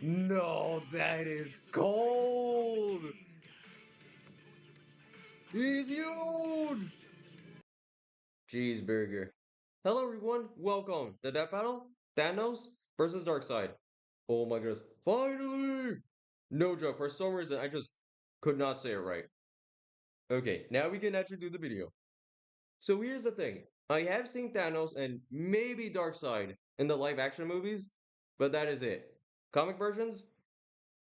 No, that is cold. He's huge. Cheeseburger. Hello, everyone. Welcome to that battle. Thanos versus Darkseid. Oh my goodness. Finally! No joke. For some reason, I just could not say it right. Okay, now we can actually do the video. So here's the thing. I have seen Thanos and maybe Darkseid in the live action movies, but that is it. Comic versions?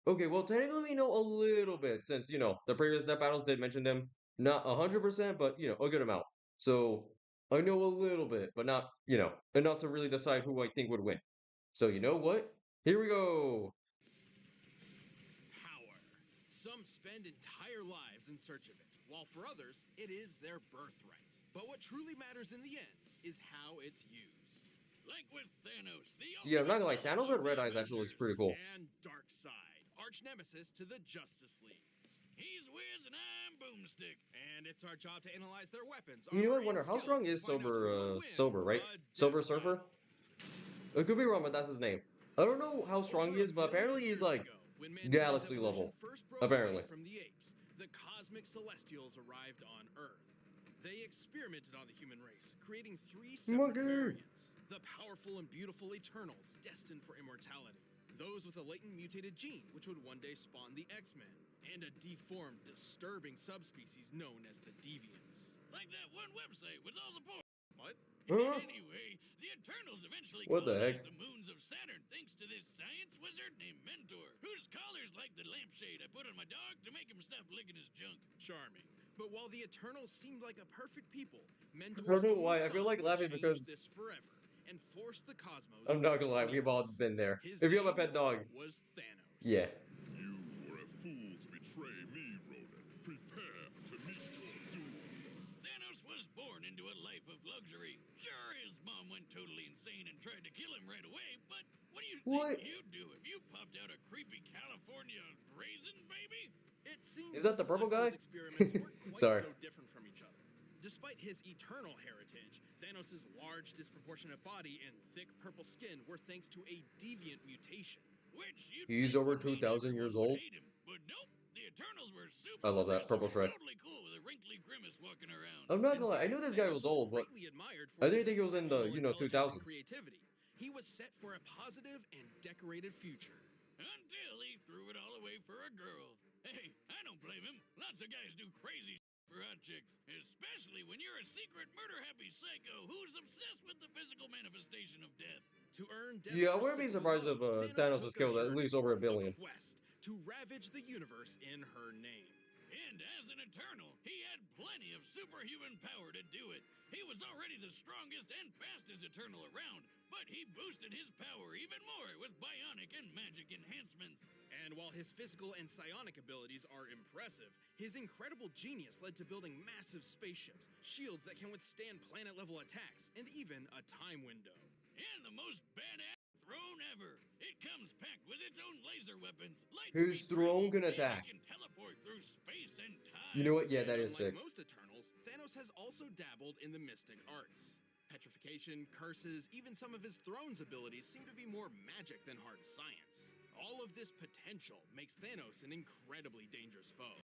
Okay, well, technically we know a little bit since, the previous Net Battles did mention them. Not 100%, but, a good amount. So I know a little bit, but not, enough to really decide who I think would win. So you know what? Here we go. Power. Some spend entire lives in search of it, while for others, it is their birthright. But what truly matters in the end is how it's used. Like with Thanos, the Yeah, I'm not gonna lie, ultimate Thanos villain with of red the eyes actually looks Avengers, pretty cool. and Darkseid, arch nemesis to the Justice League. He's Wiz and I'm Boomstick, and it's our job to analyze their weapons. You know what? armor, Wonder and how strong skills is to find out who will win Sober, right? a Silver death Surfer? battle. I could be wrong, but that's his name. I don't know how strong he Over is, but 1 billion apparently he's years like ago, when mankind's galaxy evolution level. first broke Apparently. away from the apes, the cosmic celestials arrived on Earth. They experimented on the human race, creating 3 separate variants. The powerful and beautiful Eternals, destined for immortality. Those with a latent mutated gene, which would one day spawn the X-Men. And a deformed, disturbing subspecies known as the Deviants. Like that one website with all the porn. What? Huh? Anyway, the Eternals eventually What the heck? colonized the moons of Saturn thanks to this science wizard named Mentor, whose collar's like the lampshade I put on my dog to make him stop licking his junk. Charming. But while the Eternals seemed like a perfect people, Mentor's I don't know own why, I feel son like would laughing change because this forever and force the cosmos I'm to not gonna its lie, we've all knees. been there. His If you have a name pet dog, was Thanos. yeah. You were a fool to betray me, Ronan. Prepare to meet your doom. Thanos was born into a life of luxury. Sure, his mom went totally insane and tried to kill him right away, but what do you What? think you'd do if you popped out a creepy California raisin baby? It seems Is that the purple guy? experiments weren't quite Sorry. so different from each other. Despite his eternal heritage, Thanos' large, disproportionate body and thick purple skin were thanks to a deviant mutation. Which He's over 2,000 years old. Hate him, but nope, the Eternals were super I love that purple progressive, shred. totally cool with a wrinkly grimace walking around. I'm not In gonna lie, I knew fact, this guy was Thanos old, but greatly admired I for didn't his think he was in the, exceptional intelligence and 2000s. creativity. He was set for a positive and decorated future. Until he threw it all away for a girl. Hey, I don't blame him. Lots of guys do crazy for hot chicks, especially when you're a secret murder-happy psycho who's obsessed with the physical manifestation of death. To earn death's Yeah, I wouldn't be surprised if reciprocal love, Thanos has took a killed at journey, least over a a billion. quest to ravage the universe in her name. And as an Eternal, he had plenty of superhuman power to do it. He was already the strongest and fastest Eternal around, but he boosted his power even more with bionic and magic enhancements. And while his physical and psionic abilities are impressive, his incredible genius led to building massive spaceships, shields that can withstand planet-level attacks, and even a time window. And the most badass throne ever. It comes packed with its own laser weapons. His throne can attack. Can teleport through space and time. You know what? Yeah, that is sick. Unlike most Eternals, Thanos has also dabbled in the mystic arts. Petrification, curses, even some of his throne's abilities seem to be more magic than hard science. All of this potential makes Thanos an incredibly dangerous foe.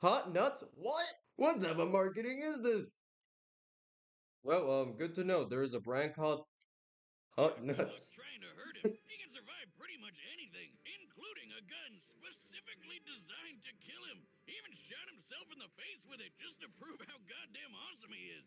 Hot nuts? What? What type of marketing is this? Well, good to know. There is a brand called Hot Good luck Nuts. trying to hurt him. He can survive pretty much anything, including a gun specifically designed to kill him. He even shot himself in the face with it just to prove how goddamn awesome he is.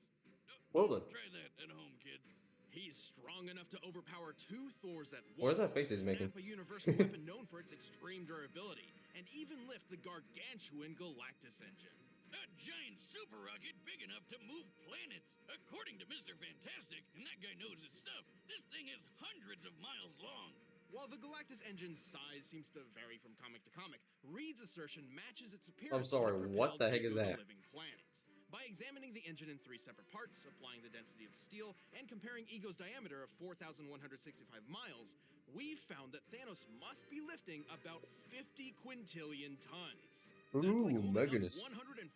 Well then. Try that at home, kids. He's strong enough to overpower 2 Thors at once. What is that face he's making? Snap a universal weapon known for its extreme durability, and even lift the gargantuan Galactus engine. A giant super rocket big enough to move planets. According to Mr. Fantastic, and that guy knows his stuff, this thing is hundreds of miles long. While the Galactus engine's size seems to vary from comic to comic, Reed's assertion matches its appearance. sorry, with a what the propelled heck is Ego that? the living planet. By examining the engine in 3 separate parts, applying the density of steel, and comparing Ego's diameter of 4,165 miles, we found that Thanos must be lifting about 50 quintillion tons. That's Ooh, like holding my up goodness. 140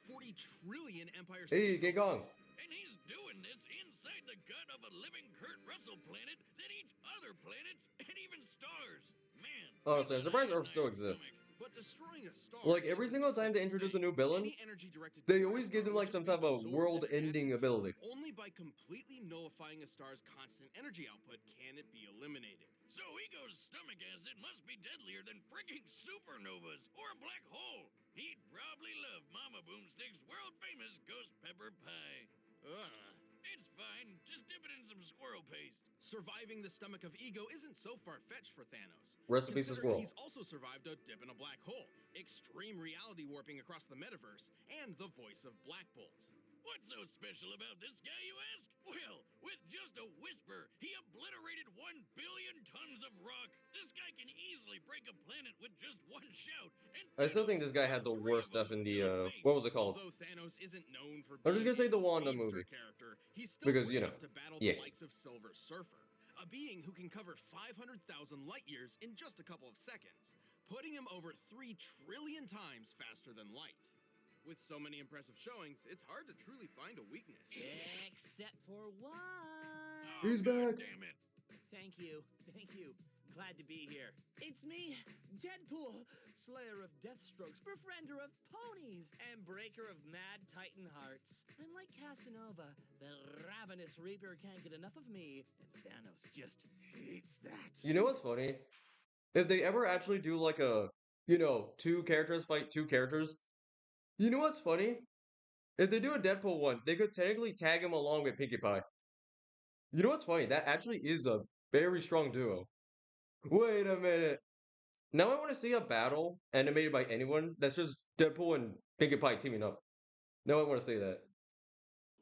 trillion Empire Hey, State get going. Buildings. And he's doing this inside the gut of a living Kurt Russell planet that eats other planets and even stars. Man, Honestly, I'm surprised Earth still exists. But destroying a star Like, every isn't single a time they simple introduce a thing. new villain, Any energy directed they toward a always give them star will like some just be type of absorbed and world-ending adapted to. ability. Only by completely nullifying a star's constant energy output can it be eliminated. So Ego's stomach acid must be deadlier than frigging supernovas or a black hole. He'd probably love Mama Boomstick's world-famous ghost pepper pie. Ugh. It's fine. Just dip it in some squirrel paste. Surviving the stomach of Ego isn't so far-fetched for Thanos. Recipe to Considering squirrel. he's also survived a dip in a black hole, extreme reality warping across the metaverse, and the voice of Black Bolt. What's so special about this guy, you ask? Well, with just a whisper, he obliterated 1 billion tons of rock. This guy can easily break a planet with just one shout. And I still think Thanos this guy got had the 3 worst of them stuff in to the, face. what was it called? Although Thanos isn't known for I'm just being gonna say a the Wanda speedster movie. character, he's still Because, quick you know, enough to battle yeah. the likes of Silver Surfer, a being who can cover 500,000 light years in just a couple of seconds, putting him over 3 trillion times faster than light. With so many impressive showings, it's hard to truly find a weakness. Except for one. He's back. Damn it. Thank you. Thank you. Glad to be here. It's me, Deadpool, slayer of Deathstrokes, befriender of ponies, and breaker of mad titan hearts. I'm like Casanova, the ravenous reaper can't get enough of me, and Thanos just hates that. You know what's funny? If they ever actually do like a, you know, 2 characters fight 2 characters, you know what's funny? If they do a Deadpool one, they could technically tag him along with Pinkie Pie. You know what's funny? That actually is a very strong duo. Wait a minute. Now I want to see a battle animated by anyone that's just Deadpool and Pinkie Pie teaming up. Now I want to see that.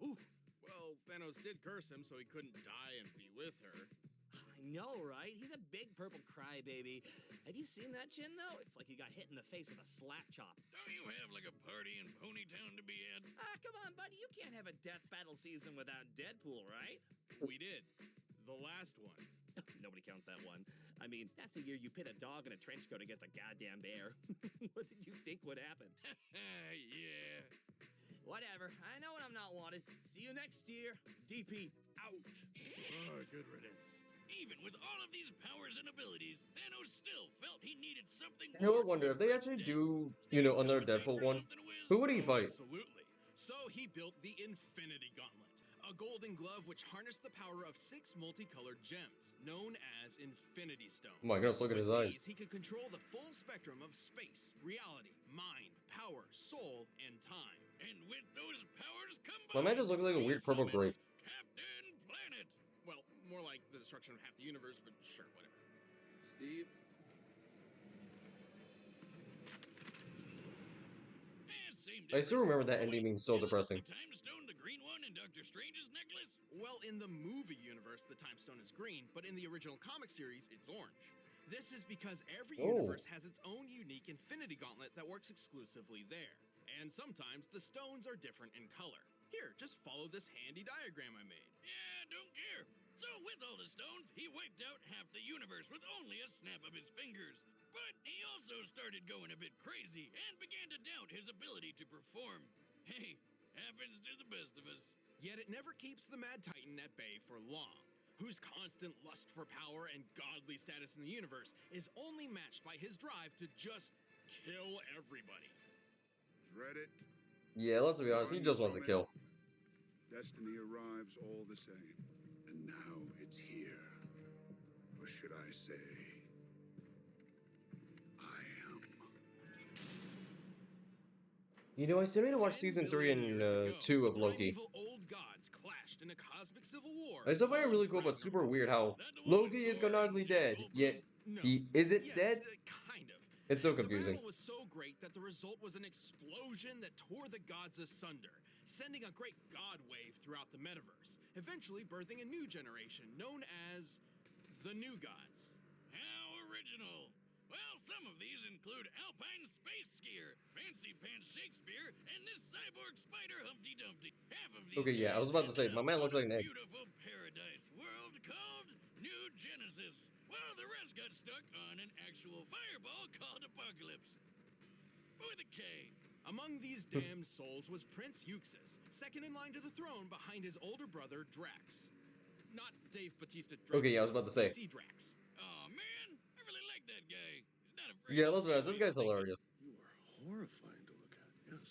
Ooh. Well, Thanos did curse him so he couldn't die and be with her. I know, right? He's a big purple crybaby. Have you seen that chin, though? It's like he got hit in the face with a slap chop. Don't you have like a party in Ponytown to be at? Ah, come on, buddy. You can't have a death battle season without Deadpool, right? We did. The last one. Nobody counts that one. I mean, that's the year you pit a dog in a trench coat against a goddamn bear. What did you think would happen? Yeah. Whatever. I know when I'm not wanted. See you next year. DP out. Oh, good riddance. Even with all of these powers and abilities, Thanos still felt he needed something You know, more I wonder to if they impress actually Death. do, you know, another Deadpool one. Who would he fight? Absolutely. So he built the Infinity Gauntlet, a golden glove which harnessed the power of 6 multicolored gems, known as Infinity Stones. Oh my goodness, look at his With eyes. these, he could control the full spectrum of space, reality, mind, power, soul, and time. And with those powers combined, My man just looks like a he weird purple grape. summons Captain Planet. Well, more like the destruction of half the universe, but sure, whatever. Steve? I still remember that ending being so depressing. The Time Stone, the green one in Doctor Strange's necklace? Well, in the movie universe, the Time Stone is green, but in the original comic series, it's orange. This is because every Oh. universe has its own unique Infinity Gauntlet that works exclusively there. And sometimes the stones are different in color. Here, just follow this handy diagram I made. Yeah, don't care. So with all the stones, he wiped out half the universe with only a snap of his fingers. But he also started going a bit crazy and began to doubt his ability to perform. Hey, happens to the best of us. Yet it never keeps the Mad Titan at bay for long, whose constant lust for power and godly status in the universe is only matched by his drive to just kill everybody. Dread it. Yeah, let's be honest, he just wants to kill. Destiny arrives all the same. And now it's here. Or should I say, I am. You know, I still need to watch 10 season 3 billion and years ago, 2 of the Loki. primeval old gods clashed in a cosmic civil war. I still find it really cool, but super weird how Loki is canonically dead, yet No. he isn't Yes, dead. Kind of. It's so The confusing. battle was so great that the result was an explosion that tore the gods asunder, sending a great god wave throughout the metaverse, eventually birthing a new generation known as the New Gods. How original! Well, some of these include Alpine Space Skier, Fancy Pants Shakespeare, and this cyborg spider Humpty Dumpty. Half of these Okay, yeah, I was about to say, my man looks like an egg. beautiful paradise world called New Genesis, while the rest got stuck on an actual fireball called Apocalypse. With a K. Among these damned souls was Prince Euxis, second in line to the throne behind his older brother Drax. Not Dave Bautista Drax. Okay, yeah, I was about to say. DC Drax. Aw, man, I really like that guy. Yeah, let's be honest, this guy's hilarious. You are horrifying to look at, yes.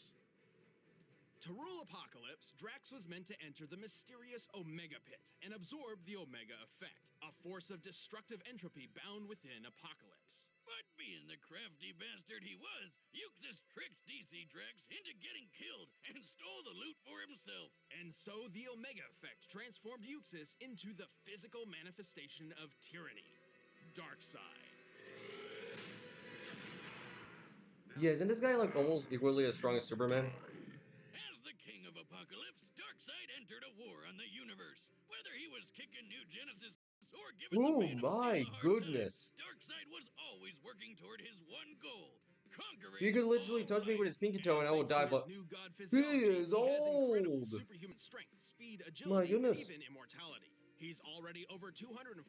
To rule Apocalypse, Drax was meant to enter the mysterious Omega Pit and absorb the Omega Effect, a force of destructive entropy bound within Apocalypse. But being the crafty bastard he was, Euxis tricked DC Drax into getting killed and stole the loot for himself. And so the Omega Effect transformed Euxis into the physical manifestation of tyranny, Darkseid. Yeah, isn't this guy like almost equally as strong as Superman? As the king of Apocalypse, Darkseid entered a war on the universe. Whether he was kicking New Genesis or giving Oh the Man of Steel my a hard goodness. time, Darkseid was always working toward his one goal, conquering He could literally all touch me with his life. pinky toe and I will Thanks die, to his but new god he physiology, is he has incredible old. superhuman strength, speed, agility, and goodness. even immortality. He's already over 245,000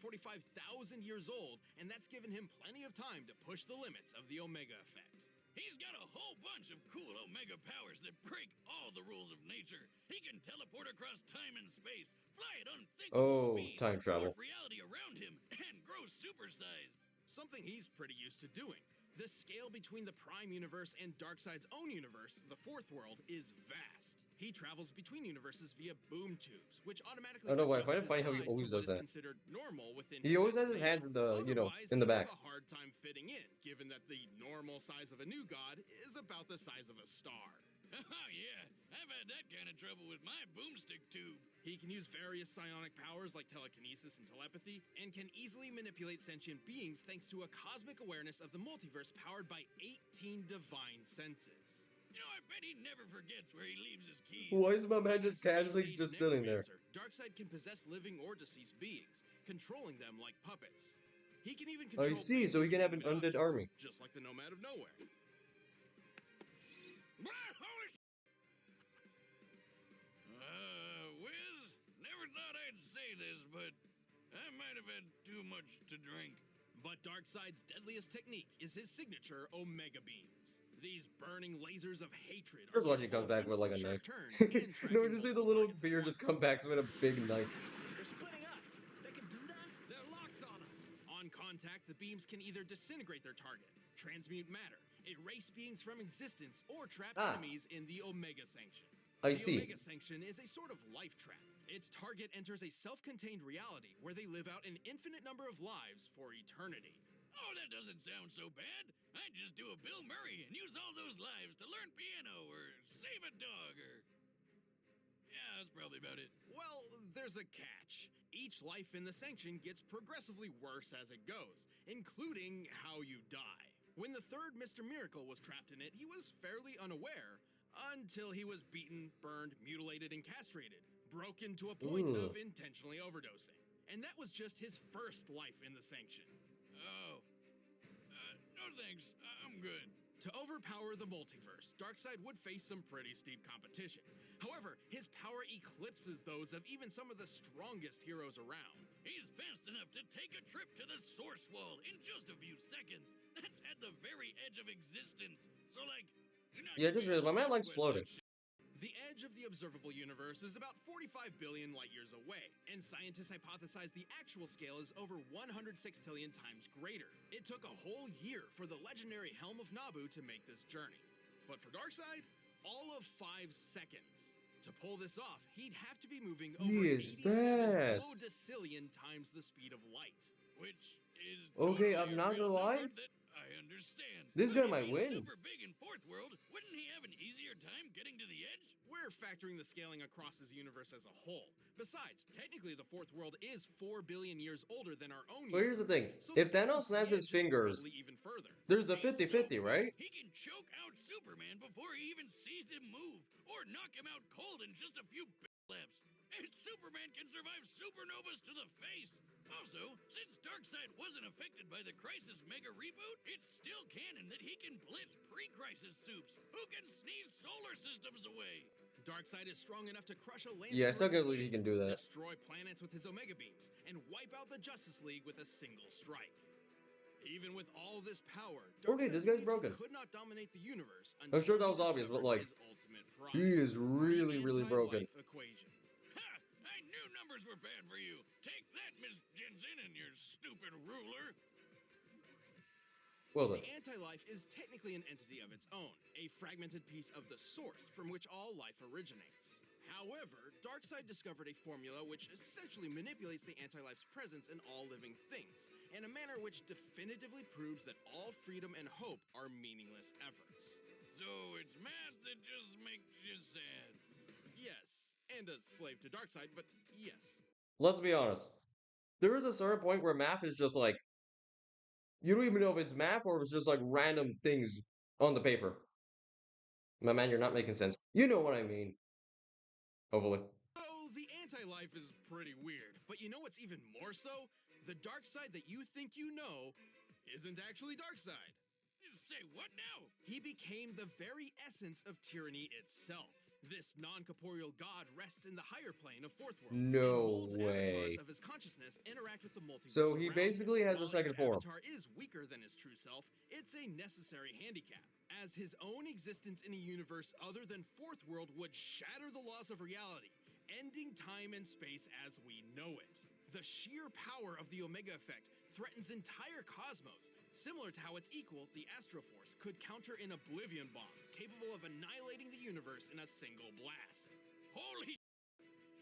years old, and that's given him plenty of time to push the limits of the Omega Effect. He's got a whole bunch of cool Omega powers that break all the rules of nature. He can teleport across time and space, fly at unthinkable speeds, time travel. warp reality around him, and grow supersized. Something he's pretty used to doing. The scale between the Prime Universe and Darkseid's own universe, the Fourth World, is vast. He travels between universes via boom tubes, which automatically I don't know why. I find it adjusts funny his how he size always to what does is that. considered normal within He his always has his hands in the, Otherwise, in the he'd back. have a hard time fitting in, given that the normal size of a new god is about the size of a star. Oh yeah, I've had that kind of trouble with my boomstick tube. He can use various psionic powers like telekinesis and telepathy, and can easily manipulate sentient beings thanks to a cosmic awareness of the multiverse powered by 18 divine senses. You know, I bet he never forgets where he leaves his keys. Why is my man Like a just casually space-age just sitting there? necromancer, Darkseid can possess living or deceased beings, controlling them like puppets. He can even I control see, so he can have an inanimate undead objects, army. just like the Nomad of Nowhere. Holy sh! Wiz, never thought I'd say this, but I might have had too much to drink. But Darkseid's deadliest technique is his signature Omega Beams. These burning lasers of hatred. First watch he comes back with like a knife. No, just see the little beard just come back with a big knife. They're splitting up. They can do that? They're locked on us. On contact, the beams can either disintegrate their target, transmute matter, erase beings from existence, or trap enemies in the Omega Sanction. I The see. Omega Sanction is a sort of life trap. Its target enters a self-contained reality where they live out an infinite number of lives for eternity. Oh, that doesn't sound so bad. I'd just do a Bill Murray and use all those lives to learn piano or save a dog or... Yeah, that's probably about it. Well, there's a catch. Each life in the Sanction gets progressively worse as it goes, including how you die. When the third Mr. Miracle was trapped in it, he was fairly unaware until he was beaten, burned, mutilated, and castrated, broken to a point Ugh. of intentionally overdosing. And that was just his first life in the Sanction. Oh. No thanks. I'm good. To overpower the multiverse, Darkseid would face some pretty steep competition. However, his power eclipses those of even some of the strongest heroes around. He's fast enough to take a trip to the Source Wall in just a few seconds. That's at the very edge of existence. So, like, do not Yeah, just realized my man likes floating. The edge of the observable universe is about 45 billion light years away, and scientists hypothesize the actual scale is over 106 trillion times greater. It took a whole year for the legendary Helm of Nabu to make this journey. But for Darkseid, all of 5 seconds. To pull this off, he'd have to be moving over He is 87 fast. todecillion times the speed of light, which is Okay, totally I'm a not real gonna lie. number that I understand. This But guy if might he's win. Super big in Fourth World, wouldn't he have an easier time getting to the edge? We're factoring the scaling across his universe as a whole. Besides, technically the Fourth World is 4 billion years older than our own. But here's the thing. So If the Thanos distance to snaps the his edge is fingers, probably even further. there's a He's 50-50, right? He can choke out Superman before he even sees him move, or knock him out cold in just a few laps. And Superman can survive supernovas to the face. Also, since Darkseid wasn't affected by the Crisis Mega Reboot, it's still canon that he can blitz pre-Crisis soups who can sneeze solar systems away. Darkseid is strong enough to crush a lantern. Yeah, I still with can't believe he flames, can do that. destroy planets with his Omega Beams, and wipe out the Justice League with a single strike. Even with all this power, Okay, Darkseid this guy's believed he broken. could not dominate the universe I'm sure that until was he obvious, but, discovered like, his ultimate pride, he is really, the really broken. anti-life equation. Ha! I knew numbers were bad for you. Take that, Miss Jensen, and your stupid ruler. Well then. The anti-life is technically an entity of its own, a fragmented piece of the source from which all life originates. However, Darkseid discovered a formula which essentially manipulates the anti-life's presence in all living things, in a manner which definitively proves that all freedom and hope are meaningless efforts. So it's math that just makes you sad. Yes, and a slave to Darkseid, but yes. Let's be honest. There is a certain point where math is just like, you don't even know if it's math or if it's just like random things on the paper. My man, you're not making sense. You know what I mean. Hopefully. So the anti-life is pretty weird, but you know what's even more so? The Darkseid that you think you know isn't actually Darkseid. Say what now? He became the very essence of tyranny itself. This non-corporeal god rests in the higher plane of Fourth World. No and way. avatars of his consciousness interact with the multiverse. So he around basically him. has a While second each form. avatar is weaker than his true self, it's a necessary handicap, as his own existence in a universe other than Fourth World would shatter the laws of reality, ending time and space as we know it. The sheer power of the Omega Effect threatens entire cosmos, similar to how its equal, the Astroforce, could counter an oblivion bomb, capable of annihilating the universe in a single blast. Holy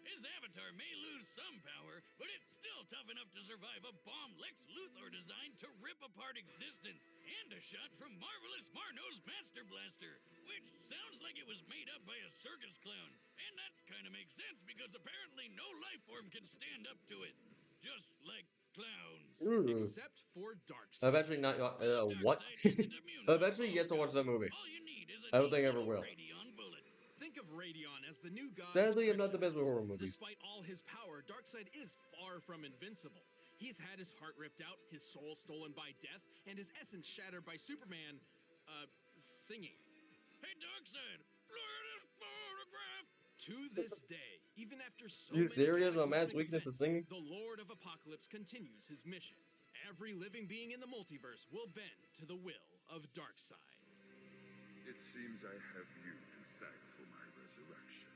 His avatar may lose some power, but it's still tough enough to survive a bomb Lex Luthor designed to rip apart existence, and a shot from Marvelous Marno's Master Blaster, which sounds like it was made up by a circus clown. And that kind of makes sense because apparently no life form can stand up to it. Just like clowns. Except for Darkseid. I've actually not. What? Darkseid isn't immune I've from actually all yet to watch that movie. All you need is a I don't think I neat ever little will. Radion bullet. Think of Radion as the new god. Sadly, I'm not the best with horror movies. Despite all his power, Darkseid is far from invincible. He's had his heart ripped out, his soul stolen by death, and his essence shattered by Superman, singing. Hey, Darkseid, look at this photograph. To this day, even after so You many serious? My man's cataclysmic weakness is events, singing? the Lord of Apocalypse continues his mission. Every living being in the multiverse will bend to the will of Darkseid. It seems I have you to thank for my resurrection.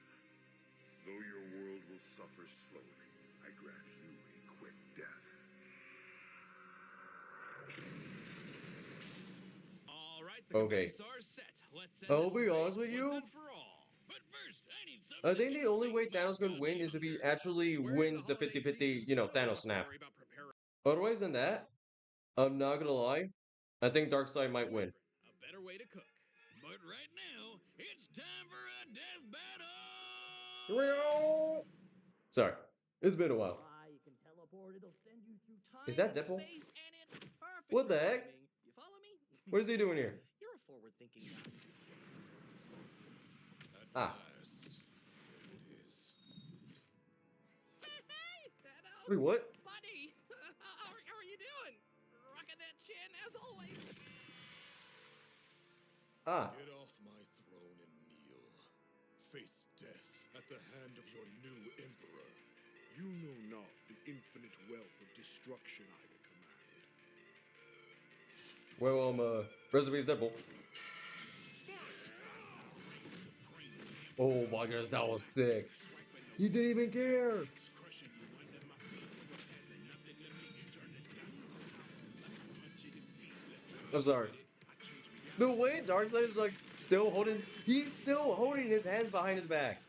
Though your world will suffer slowly, I grant you a quick death. All right, the Okay. commitments are set. Let's end I'll this be debate honest with once you. and for all. But first, I need something I that think can the only sing way about Thanos could win is if he actually wins the 50-50, you know, Thanos snap. Otherwise than that, I'm not gonna lie, I think Darkseid might win. A better way to cook. But right now, it's time for a death battle! Sorry, it's been a while. You can teleport, it'll send you through time Is that and Deadpool? space, and it's perfect What for the heck? climbing. You follow me? What is he doing here? You're a forward-thinking guy. Ah, Last, there it is. Hey, Thanos! wait, what? Buddy! how are you doing? Rocking that chin, as always. Ah, Get off my throne and kneel. Face death at the hand of your new emperor. You know not the infinite wealth of destruction I command. well, rest in peace, Deadpool. Oh my goodness, that was sick. He didn't even care. I'm sorry. The way Darkseid is like he's still holding his hands behind his back.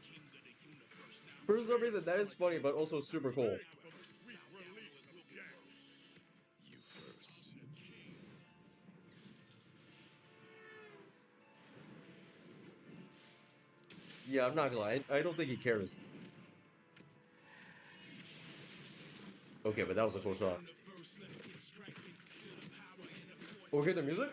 For some reason, that is funny, but also super cool. You first. Yeah, I'm not gonna lie. I don't think he cares. Okay, but that was a cool shot. Okay, the music?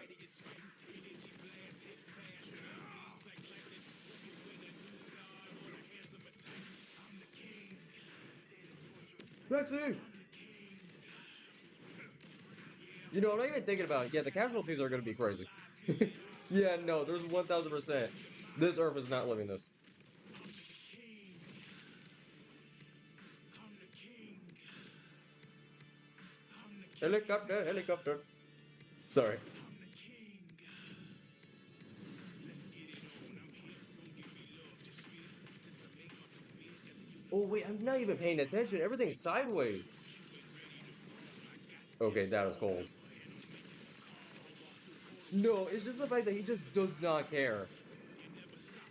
Lexi! You know, I'm not even thinking about it. Yeah, the casualties are gonna be crazy. Yeah, no, there's 1000%. This Earth is not living this. Helicopter, helicopter. Sorry. Oh wait, I'm not even paying attention. Everything's sideways. Okay, that was cold. No, it's just the fact that he just does not care.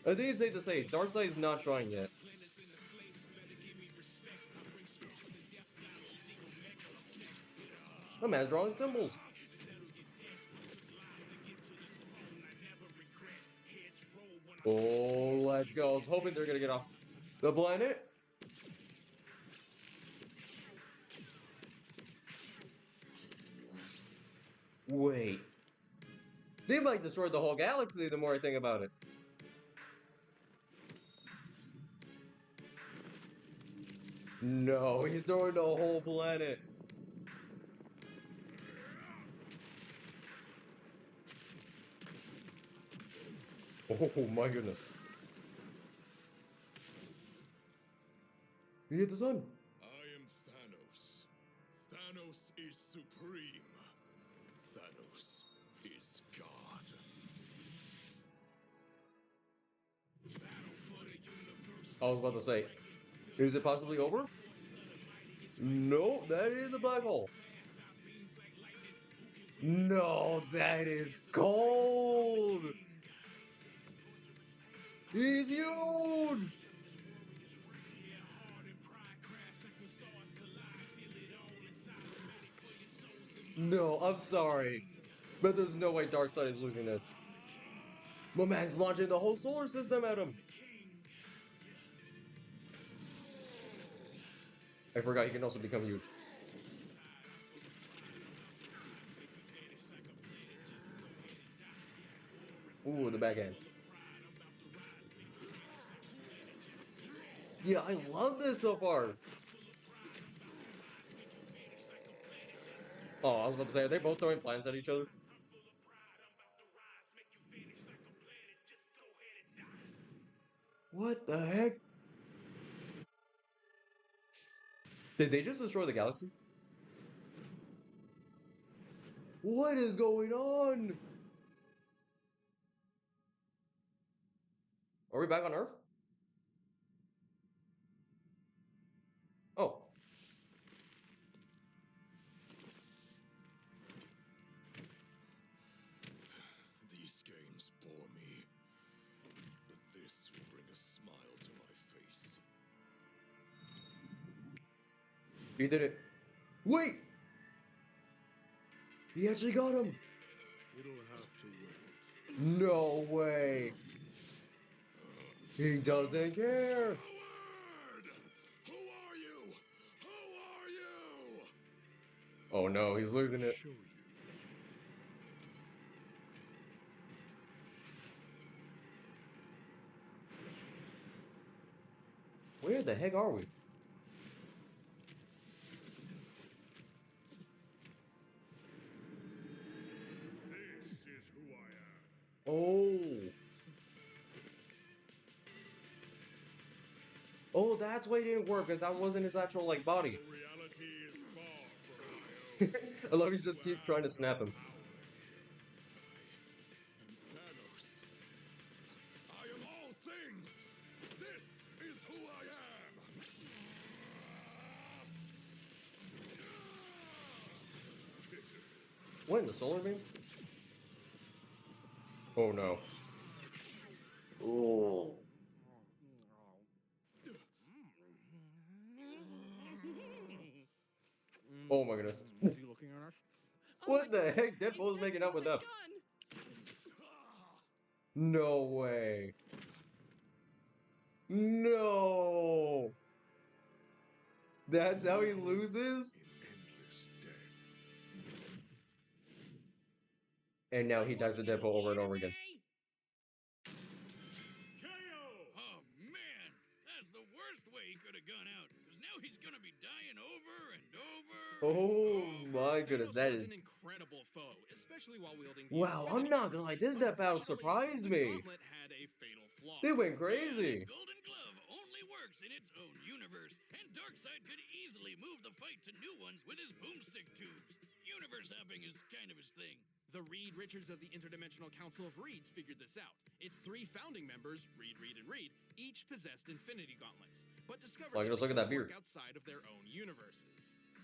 I think it's safe to say Darkseid is not trying yet. The man's drawing symbols. Oh, let's go. I was hoping they're gonna get off the planet. Wait. They might destroy the whole galaxy the more I think about it. No, he's throwing the whole planet. Oh my goodness. He hit the sun. I am Thanos. Thanos is supreme. Thanos is God. I was about to say, is it possibly over? No, that is a black hole. No, that is cold. He's huge. No, I'm sorry, but there's no way Darkseid is losing this. My man's launching the whole solar system at him. I forgot he can also become huge. Ooh, the backhand. Yeah, I love this so far. Oh, I was about to say, are they both throwing plants at each other? What the heck? Did they just destroy the galaxy? What is going on? Are we back on Earth? Oh. These games bore me, but this will bring a smile to my face. He did it. Wait! He actually got him! It'll have to wait. No way! He doesn't care! Howard! Who are you? Who are you? Oh no, he's losing it. Show you. Where the heck are we? This is who I am. Oh. Oh, that's why it didn't work, because that wasn't his actual, like, body. Reality is far from my own. I love he just keep trying to snap him. I am Thanos. I am all things. This is who I am. What, in the solar beam? Oh no. Oh. Oh my goodness. Is he looking at us? What the heck? Deadpool's making up with them. No way. No. That's how he loses? Endless death. And now he dies to Deadpool over and over again. Oh man, that's the worst way he could have gone out. Because now he's gonna be dying over and over. Oh my goodness, that Thanos was is... an incredible foe, especially while wielding the Wow, I'm Infinity not gonna lie, this Death Battle surprised the me. Gauntlet had a fatal flaw. They went The crazy. Golden Glove only works in its own universe, and Darkseid could easily move the fight to new ones with his boomstick tubes. Universe hopping is kind of his thing. The Reed Richards of the Interdimensional Council of Reeds figured this out. Its three founding members, Reed, Reed, and Reed, each possessed Infinity Gauntlets, but discovered Like, that just look they at that couldn't beard. work outside of their own universes.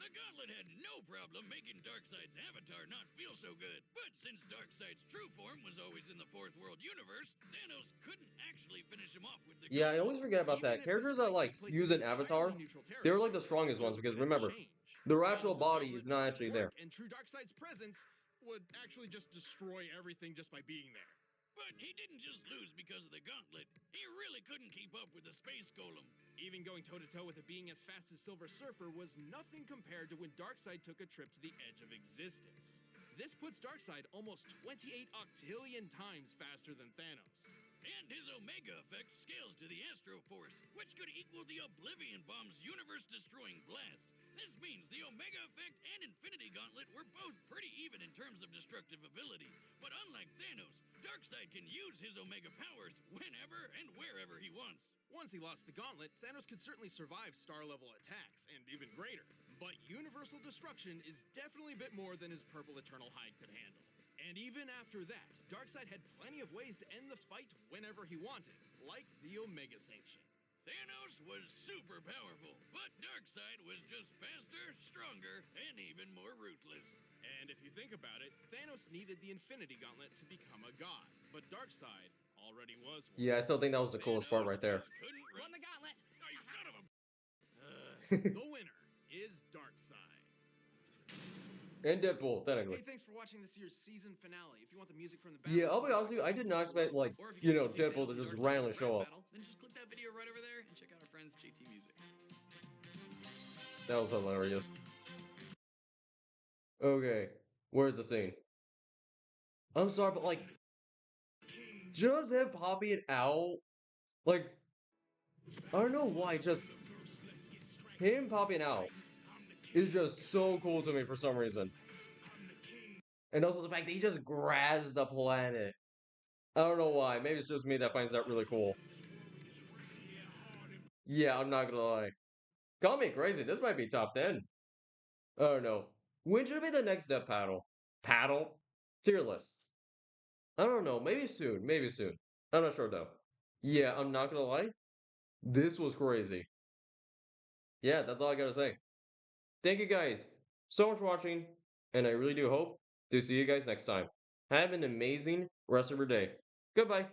The Gauntlet had no problem making Darkseid's avatar not feel so good. But since Darkseid's true form was always in the Fourth World universe, Thanos couldn't actually finish him off with the Yeah, I Gauntlet. always forget about Even that. if this Characters that fight like took place use in an avatar, entirely neutral they're like territory, the strongest still ones because wouldn't remember, change. their actual Thanos' body gauntlet is not would actually work, there. and true Darkseid's presence would actually just destroy everything just by being there. But he didn't just lose because of the Gauntlet. He really couldn't keep up with the Space Golem. Even going toe-to-toe with a being as fast as Silver Surfer was nothing compared to when Darkseid took a trip to the edge of existence. This puts Darkseid almost 28 octillion times faster than Thanos. And his Omega effect scales to the Astro Force, which could equal the Oblivion Bomb's universe-destroying blast. This means the Omega effect and Infinity Gauntlet were both pretty even in terms of destructive ability. But unlike Thanos, Darkseid can use his Omega powers whenever and wherever he wants. Once he lost the gauntlet, Thanos could certainly survive star-level attacks, and even greater. But universal destruction is definitely a bit more than his purple eternal hide could handle. And even after that, Darkseid had plenty of ways to end the fight whenever he wanted, like the Omega Sanction. Thanos was super powerful, but Darkseid was just faster, stronger, and even more ruthless. And if you think about it, Thanos needed the Infinity Gauntlet to become a god, but Darkseid already was one. Yeah, I still think that was the coolest part right there. Couldn't Run the gauntlet! Oh, you son of a... The winner is Darkseid. And Deadpool, technically. Hey, thanks for watching this year's season finale. If you want the music from the Yeah, I'll be honest with you, I did not expect, like, Or if you know, just wanna see Deadpool to Thanos and just Darkseid randomly rap show up. battle, then just click that video right over there and check out our friends JT Music. That was hilarious. Okay, where's the scene? I'm sorry, but like, just him popping out, like, I don't know why, just him popping out is just so cool to me for some reason. And also the fact that he just grabs the planet. I don't know why. Maybe it's just me that finds that really cool. Yeah, I'm not gonna lie. Call me crazy. This might be top 10. I don't know. When should be the next Death Paddle? Paddle? Tier list. I don't know. Maybe soon. Maybe soon. I'm not sure though. Yeah, I'm not gonna lie. This was crazy. Yeah, that's all I gotta say. Thank you guys so much for watching, and I really do hope to see you guys next time. Have an amazing rest of your day. Goodbye.